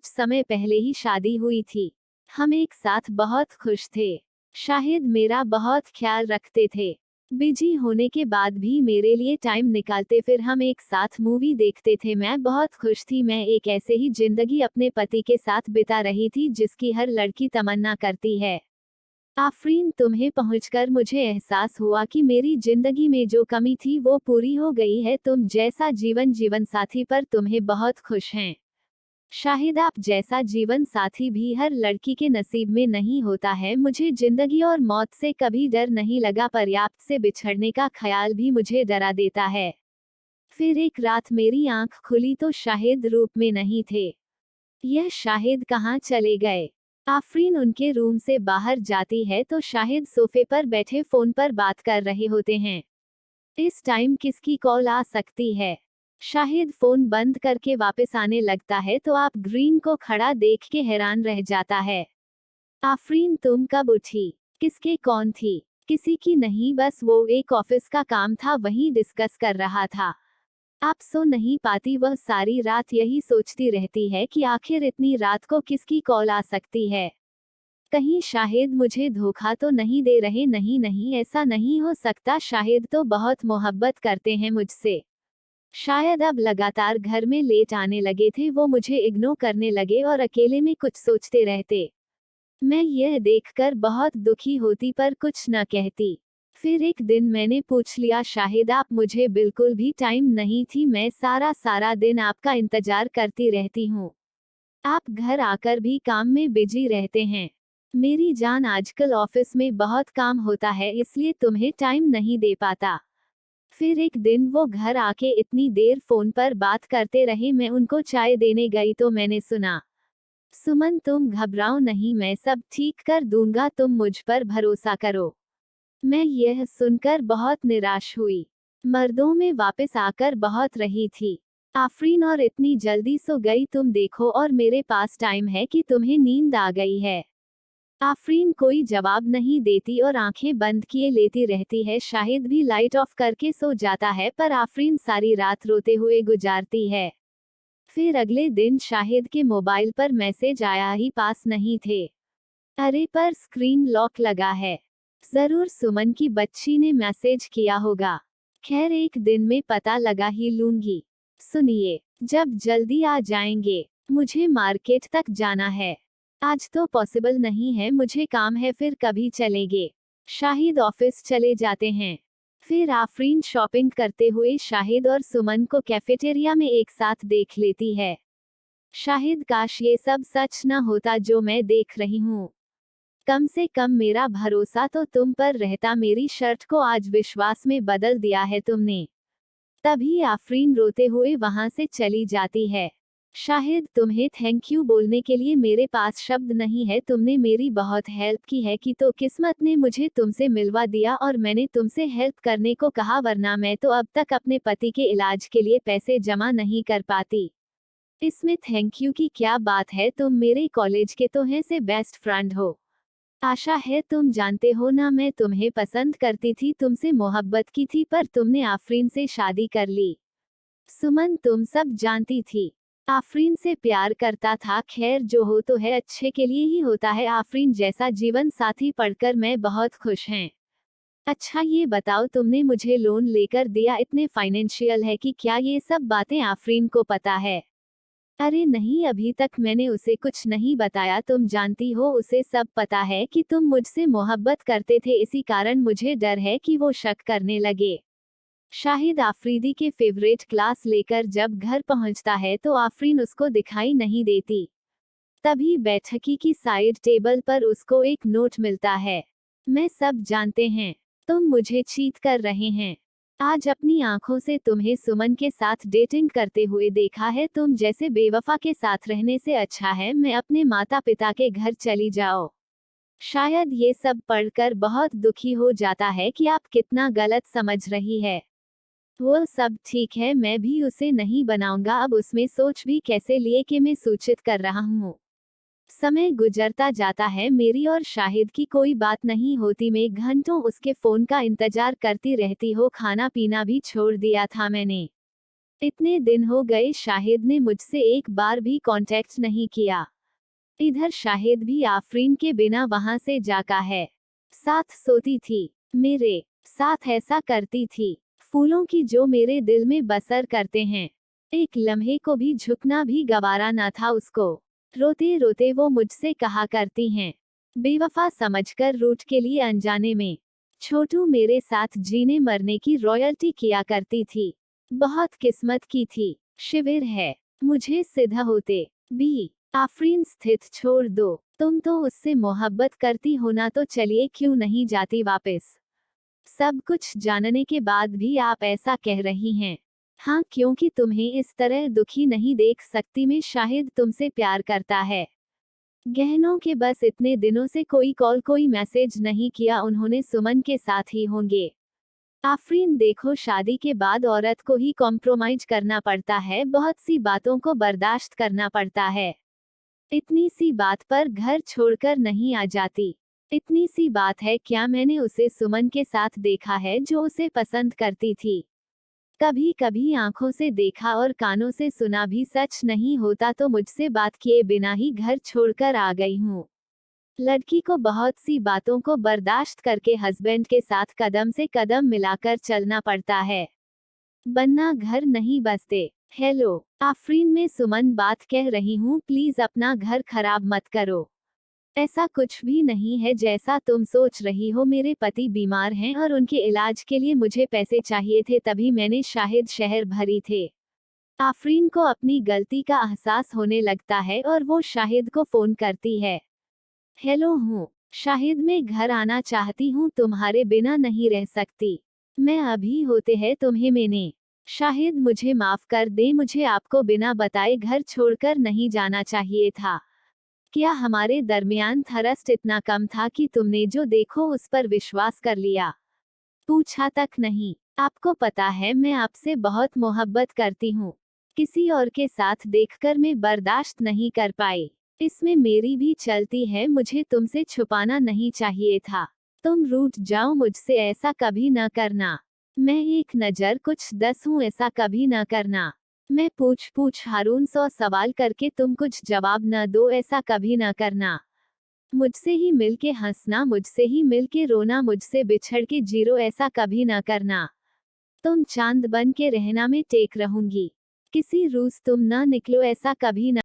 कुछ समय पहले ही शादी हुई थी। हम एक साथ बहुत खुश थे। शाहिद मेरा बहुत ख्याल रखते थे। बिजी होने के बाद भी मेरे लिए टाइम निकालते, फिर हम एक साथ मूवी देखते थे। मैं बहुत खुश थी। मैं एक ऐसे ही जिंदगी अपने पति के साथ बिता रही थी जिसकी हर लड़की तमन्ना करती है। आफरीन, तुम्हें पहुंचकर मुझे एहसास हुआ कि मेरी जिंदगी में जो कमी थी वो पूरी हो गई है। तुम जैसा जीवन साथी पर तुम्हें बहुत खुश हैं। शाहिद, आप जैसा जीवन साथी भी हर लड़की के नसीब में नहीं होता है। मुझे जिंदगी और मौत से कभी डर नहीं लगा, पर्याप्त से बिछड़ने का ख्याल भी मुझे डरा देता है। फिर एक रात मेरी आंख खुली तो शाहिद रूप में नहीं थे। यह शाहिद कहाँ चले गए? आफरीन उनके रूम से बाहर जाती है तो शाहिद सोफे पर बैठे फोन पर बात कर रहे होते हैं। इस टाइम किसकी कॉल आ सकती है? शाहिद फोन बंद करके वापस आने लगता है तो आप ग्रीन को खड़ा देख के हैरान रह जाता है। आफरीन, तुम कब उठी? किसके कौन थी? किसी की नहीं, बस वो एक ऑफिस का काम था, वही डिस्कस कर रहा था। आप सो नहीं पाती? वह सारी रात यही सोचती रहती है कि आखिर इतनी रात को किसकी कॉल आ सकती है। कहीं शाहिद मुझे धोखा तो नहीं दे रहे? नहीं नहीं, ऐसा नहीं हो सकता। शाहिद तो बहुत मोहब्बत करते हैं मुझसे। शायद अब लगातार घर में लेट आने लगे थे। वो मुझे इग्नोर करने लगे और अकेले में कुछ सोचते रहते। मैं यह देखकर बहुत दुखी होती पर कुछ न कहती। फिर एक दिन मैंने पूछ लिया, शाहिद आप मुझे बिल्कुल भी टाइम नहीं थी। मैं सारा दिन आपका इंतजार करती रहती हूँ। आप घर आकर भी काम में बिजी रहते हैं। मेरी जान, आजकल ऑफिस में बहुत काम होता है इसलिए तुम्हें टाइम नहीं दे पाता। फिर एक दिन वो घर आके इतनी देर फोन पर बात करते रहे। मैं उनको चाय देने गई तो मैंने सुना, सुमन तुम घबराओ नहीं, मैं सब ठीक कर दूंगा, तुम मुझ पर भरोसा करो। मैं यह सुनकर बहुत निराश हुई। मर्दों में वापस आकर बहुत रही थी। आफरीन, और इतनी जल्दी सो गई? तुम देखो, और मेरे पास टाइम है कि तुम्हें नींद आ गई है। आफरीन कोई जवाब नहीं देती और आंखें बंद किए लेती रहती है। शाहिद भी लाइट ऑफ करके सो जाता है पर आफरीन सारी रात रोते हुए गुजारती है। फिर अगले दिन शाहिद के मोबाइल पर मैसेज आया ही पास नहीं थे। अरे, पर स्क्रीन लॉक लगा है। जरूर सुमन की बच्ची ने मैसेज किया होगा। खैर, एक दिन में पता लगा ही लूंगी। सुनिए, जब जल्दी आ जाएंगे? मुझे मार्केट तक जाना है। आज तो पॉसिबल नहीं है, मुझे काम है। फिर कभी चलेंगे? शाहिद ऑफिस चले जाते हैं। फिर आफरीन शॉपिंग करते हुए शाहिद और सुमन को कैफेटेरिया में एक साथ देख लेती है। शाहिद, काश ये सब सच न होता जो मैं देख रही हूँ। कम से कम मेरा भरोसा तो तुम पर रहता। मेरी शर्ट को आज विश्वास में बदल दिया है तुमने। तभी आफरीन रोते हुए वहां से चली जाती है। शाहिद, तुम्हें थैंक यू बोलने के लिए मेरे पास शब्द नहीं है। तुमने मेरी बहुत हेल्प की है कि तो किस्मत ने मुझे तुमसे मिलवा दिया और मैंने तुमसे हेल्प करने को कहा, वरना मैं तो अब तक अपने पति के इलाज के लिए पैसे जमा नहीं कर पाती। इसमें थैंक यू की क्या बात है? तुम मेरे कॉलेज के तो हैं से बेस्ट फ्रेंड हो। आशा है तुम जानते हो ना, मैं तुम्हें पसंद करती थी, तुमसे मोहब्बत की थी, पर तुमने आफरीन से शादी कर ली। सुमन, तुम सब जानती थी। आफरीन से प्यार करता था। खैर, जो हो तो है, अच्छे के लिए ही होता है। आफरीन जैसा जीवन साथी पढ़कर मैं बहुत खुश हैं। अच्छा ये बताओ, तुमने मुझे लोन लेकर दिया, इतने फाइनेंशियल है कि क्या ये सब बातें आफरीन को पता है? अरे नहीं, अभी तक मैंने उसे कुछ नहीं बताया। तुम जानती हो, उसे सब पता है कि तुम मुझसे मोहब्बत करते थे, इसी कारण मुझे डर है कि वो शक करने लगे। शाहिद आफरीदी के फेवरेट क्लास लेकर जब घर पहुंचता है तो आफरीन उसको दिखाई नहीं देती। तभी बैठकी की साइड टेबल पर उसको एक नोट मिलता है। मैं सब जानते हैं, तुम मुझे चीट कर रहे हैं। आज अपनी आंखों से तुम्हें सुमन के साथ डेटिंग करते हुए देखा है। तुम जैसे बेवफा के साथ रहने से अच्छा है मैं अपने माता पिता के घर चली जाओ। शायद ये सब पढ़कर बहुत दुखी हो जाता है कि आप कितना गलत समझ रही है। वो सब ठीक है, मैं भी उसे नहीं बनाऊंगा। अब उसमें सोच भी कैसे लिए कि मैं सूचित कर रहा हूँ। समय गुजरता जाता है, मेरी और शाहिद की कोई बात नहीं होती। मैं घंटों उसके फोन का इंतजार करती रहती हूँ। खाना पीना भी छोड़ दिया था मैंने। इतने दिन हो गए शाहिद ने मुझसे एक बार भी कांटेक्ट नहीं किया। इधर शाहिद भी आफरीन के बिना वहां से जाका है। साथ सोती थी, मेरे साथ ऐसा करती थी, फूलों की जो मेरे दिल में बसर करते हैं। एक लम्हे को भी झुकना भी गवारा न था उसको। रोते रोते वो मुझसे कहा करती हैं, बेवफा समझकर रूठ के लिए अनजाने में। छोटू मेरे साथ जीने मरने की रॉयल्टी किया करती थी। बहुत किस्मत की थी। शिविर है, मुझे सिद्ध होते भी आफरीन स्थित छोड़ दो। तुम तो उससे मोहब्बत करती हो ना, तो चलिए क्यों नहीं जाती वापस। सब कुछ जानने के बाद भी आप ऐसा कह रही हैं। हाँ, क्योंकि तुम्हें इस तरह दुखी नहीं देख सकती मैं। शाहिद तुमसे प्यार करता है। गहनों के बस इतने दिनों से कोई कॉल कोई मैसेज नहीं किया, उन्होंने सुमन के साथ ही होंगे। आफरीन देखो, शादी के बाद औरत को ही कॉम्प्रोमाइज करना पड़ता है, बहुत सी बातों को बर्दाश्त करना पड़ता है। इतनी सी बात पर घर छोड़कर नहीं आ जाती। इतनी सी बात है क्या, मैंने उसे सुमन के साथ देखा है जो उसे पसंद करती थी। कभी कभी आंखों से देखा और कानों से सुना भी सच नहीं होता, तो मुझसे बात किए बिना ही घर छोड़कर आ गई हूँ। लड़की को बहुत सी बातों को बर्दाश्त करके हस्बैंड के साथ कदम से कदम मिलाकर चलना पड़ता है, वरना घर नहीं बसते। हेलो आफरीन, मैं सुमन बात कह रही हूँ, प्लीज अपना घर खराब मत करो। ऐसा कुछ भी नहीं है जैसा तुम सोच रही हो। मेरे पति बीमार हैं और उनके इलाज के लिए मुझे पैसे चाहिए थे, तभी मैंने शाहिद शहर भरी थे। आफरीन को अपनी गलती का एहसास होने लगता है और वो शाहिद को फोन करती है। हेलो हूँ शाहिद, मैं घर आना चाहती हूँ, तुम्हारे बिना नहीं रह सकती। मैं अभी होते हैं तुम्हें मैंने। शाहिद मुझे माफ कर दे, मुझे आपको बिना बताए घर छोड़कर नहीं जाना चाहिए था। क्या हमारे दरमियान थरस्ट इतना कम था कि तुमने जो देखो उस पर विश्वास कर लिया, पूछा तक नहीं। आपको पता है मैं आपसे बहुत मोहब्बत करती हूँ। किसी और के साथ देखकर मैं बर्दाश्त नहीं कर पाई। इसमें मेरी भी चलती है, मुझे तुमसे छुपाना नहीं चाहिए था। तुम रूठ जाओ मुझसे, ऐसा कभी न करना। मैं एक नजर कुछ 10 हूँ, ऐसा कभी न करना। मैं पूछ हारून 100 सवाल करके तुम कुछ जवाब न दो, ऐसा कभी न करना। मुझसे ही मिलके हंसना, मुझसे ही मिलके रोना, मुझसे बिछड़ के जीरो, ऐसा कभी न करना। तुम चांद बन के रहना, मैं टेक रहूंगी। किसी रूस तुम न निकलो, ऐसा कभी न